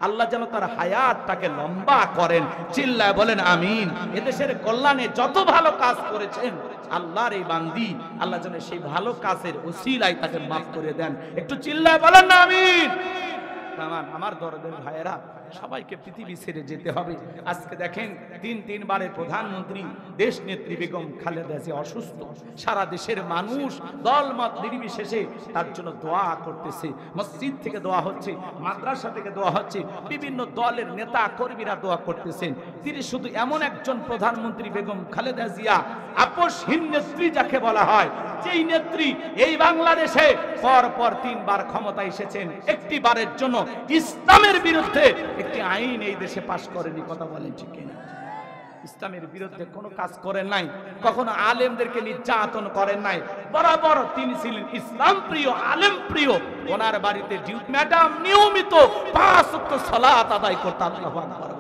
আল্লাহ যেন তার হায়াতটাকে লম্বা করেন, চিল্লায় বলেন আমিন। এদেশের কল্যাণে যত ভালো কাজ করেছেন আল্লাহর এই বান্দি, আল্লাহ যেন সেই ভালো কাজের উসিলায় তাকে মাফ করে দেন। একটু চিল্লায় বলেন না আমিন। আমার দরদের ভাইয়েরা, সবাইকে পৃথিবী ছেড়ে যেতে হবে। আজকে দেখেন তিনবারের প্রধানমন্ত্রী দেশ নেত্রী বেগম খালেদা জিয়া অসুস্থ। সারা দেশের মানুষ দলমত নির্বিশেষে তার জন্য দোয়া করতেছে। মসজিদ থেকে দোয়া হচ্ছে, মাদ্রাসা থেকে দোয়া হচ্ছে, বিভিন্ন দলের নেতা কর্মীরা দোয়া করতেছেন। তিনি শুধু এমন একজন প্রধানমন্ত্রী বেগম খালেদা জিয়া, আপসহীন নেত্রী যাকে বলা হয়, যেই নেত্রী এই বাংলাদেশে পর 3 বার ক্ষমতায় এসেছেন, একটি বারের জন্য ইসলামের বিরুদ্ধে একটি আইন এই দেশে পাশ করেনি। কথা বলেন ঠিক কিনা? ইসলামের বিরুদ্ধে কোনো কাজ করেন নাই, কখনো আলেমদেরকে নির্যাতন করেন নাই। বরাবর তিনি ছিলেন ইসলাম প্রিয়, আলেম প্রিয়। ওনার বাড়িতে ম্যাডাম নিয়মিত 5 ওয়াক্ত সালাত আদায় করতেন। আল্লাহু আকবার।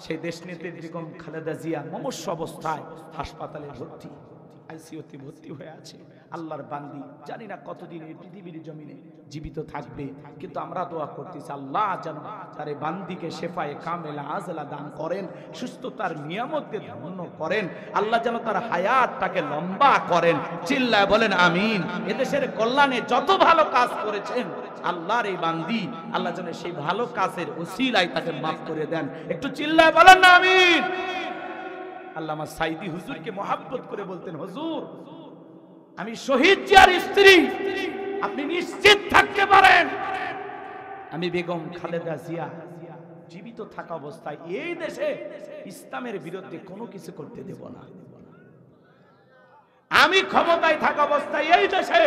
সেই দেশনেত্রী বেগম খালেদা জিয়া মুমূর্ষ অবস্থায় হাসপাতালে ভর্তি, আইসিইউতে ভর্তি হয়ে আছে। আল্লাহর বান্দি, জানি না কতদিন এই পৃথিবীর জমিনে জীবিত থাকবে, কিন্তু আমরা দোয়া করতেছি আল্লাহ যেন তার এই বান্দিকে শেফায়ে কামেলা আজলা দান করেন, সুস্থতার নিয়ামতকে ধন্য করেন। আল্লাহ যেন তার হায়াতটাকে লম্বা করেন, চিল্লায় বলেন আমিন। এদেশের কল্যাণে যত ভালো কাজ করেছেন আল্লাহর এই বান্দি, আল্লাহ যেন সেই ভালো কাজের উসিলায় তাকে মাফ করে দেন। একটু চিল্লায় বলেন না আমিন। আল্লামা সাইদি হুজুরকে মহব্বত করে বলতেন, হুজুর আমি শহীদ জিয়ার স্ত্রী, আপনি নিশ্চিত থাকতে পারেন আমি বেগম খালেদা জিয়া জীবিত থাকা অবস্থায় এই দেশে ইসলামের বিরুদ্ধে কোনো কিছু করতে দেব না। আমি ক্ষমতায় থাকা অবস্থায় এই দেশে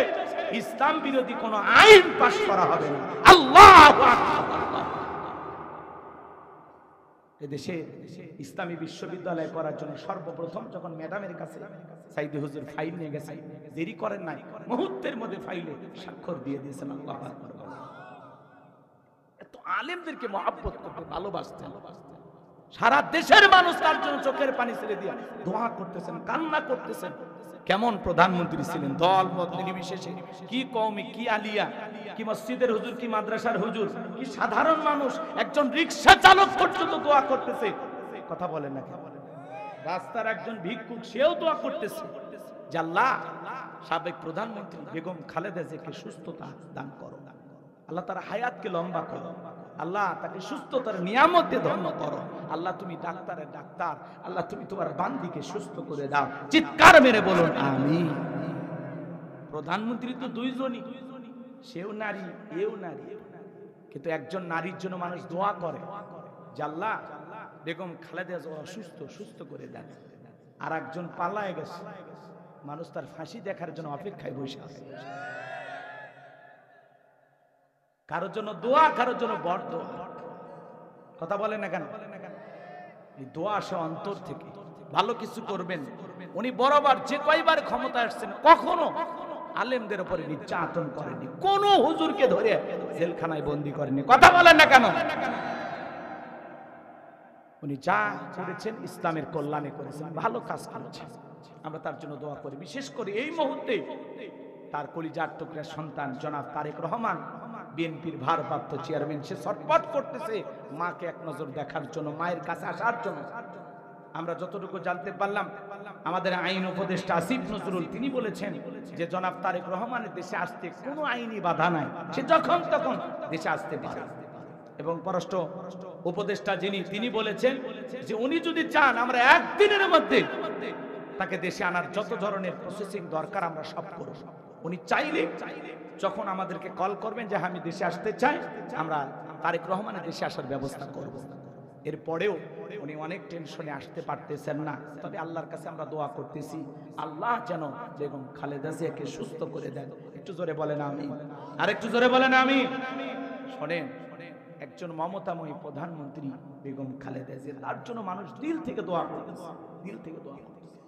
ইসলাম বিরোধী কোনো আইন পাশ করা হবে না। আল্লাহু আকবার। এদেশে ইসলামী বিশ্ববিদ্যালয় করার জন্য সর্বপ্রথম যখন ম্যাডামের কাছে সাইদি হুজুর ফাইল নিয়ে গেছে, দেরি করেন নাই, মুহূর্তের মধ্যে ফাইলে স্বাক্ষর দিয়ে দিয়েছেন। আল্লাহু আকবার। এত আলেমদেরকে মহব্বত করতে ভালোবাসতেন। সারা দেশের মানুষ তার জন্য চোখের পানি ছেড়ে দিয়ে দোয়া করতেছেন, কান্না করতেছেন। কেমন প্রধানমন্ত্রী ছিলেন, দল মত নির্বিশেষে, কি কওমি, কি আলিয়া, কি মসজিদের হুজুর, কি মাদ্রাসার হুজুর, কি সাধারণ মানুষ, একজন রিকশা চালক পর্যন্ত দোয়া করতেছে। কথা বলেন না? রাস্তার একজন ভিক্ষুক, সেও দোয়া করতেছে যে আল্লাহ সাবেক প্রধানমন্ত্রী বেগম খালেদা জিয়াকে সুস্থতা দান করো, আল্লাহ তার হায়াতকে লম্বা করো, আল্লাহ তাকে সুস্থতার নিয়ামতে ধন্য করো। আল্লাহ তুমি ডাক্তারের ডাক্তার, আল্লাহ তুমি তোমার বান্দিকে সুস্থ করে দাও। চিৎকার মেরে বলুন আমিন। প্রধানমন্ত্রী তো দুইজনই, সেও নারী এও নারী, কিন্তু একজন নারীর জন্য মানুষ দোয়া করে যে আল্লাহ বেগম খালেদা জিয়া অসুস্থ, সুস্থ করে দেন। আর একজন পালায় গেছে, মানুষ তার ফাঁসি দেখার জন্য অপেক্ষায় বসে আছে। কারোর জন্য দোয়া, কারোর জন্য বড় দোয়া। কথা বলেন না কেন? এই দোয়া আসে অন্তর থেকে। ভালো কিছু করবেন। উনি বরাবর যে কয়বার ক্ষমতা আসছেন কখনো আলেমদের উপরে নির্যাতন করেনি, কোন হুজুরকে ধরে জেলখানায় বন্দী করেনি। কথা বলেন না কেন? উনি যা করেছেন ইসলামের কল্যাণে করেছেন, ভালো কাজ করেছেন। আমরা তার জন্য দোয়া করি। বিশেষ করে এই মুহূর্তে তার কলিজার টুকরা সন্তান জনাব তারেক রহমান, বিএনপির ভারপ্রাপ্ত চেয়ারম্যান, সে ছটফট করতেছে মাকে এক নজর দেখার জন্য, মায়ের কাছে আসার জন্য। আমরা যতটুকু জানতে পারলাম, আমাদের আইন উপদেষ্টা আসিফ নজরুল তিনি বলেছেন যে জনাব তারেক রহমানের দেশে আসতে কোনো আইনি বাধা নাই, সে যখন তখন দেশে আসতে পারে। এবং পররাষ্ট্র উপদেষ্টা যিনি, তিনি বলেছেন যে উনি যদি চান আমরা একদিনের মধ্যে তাকে দেশে আনার যত ধরনের প্রসেসিং দরকার আমরা সব করব। উনি চাইলে যখন আমাদেরকে কল করবেন যে আমি দেশে আসতে চাই, আমরা তারেক রহমানের দেশে আসার ব্যবস্থা করব। এরপরেও উনি অনেক টেনশনে আসতে পারতেছেন না, তবে আল্লাহর কাছে আমরা দোয়া করতেছি আল্লাহ যেন বেগম খালেদা জিয়াকে সুস্থ করে দেন। একটু জোরে বলেন আমিন। আর একটু জোরে বলেন আমিন। শোনেন, একজন মমতাময়ী প্রধানমন্ত্রী বেগম খালেদা জিয়া, তার জন্য মানুষ দিল থেকে দোয়া করতেছে, দিল থেকে দোয়া করতেছে।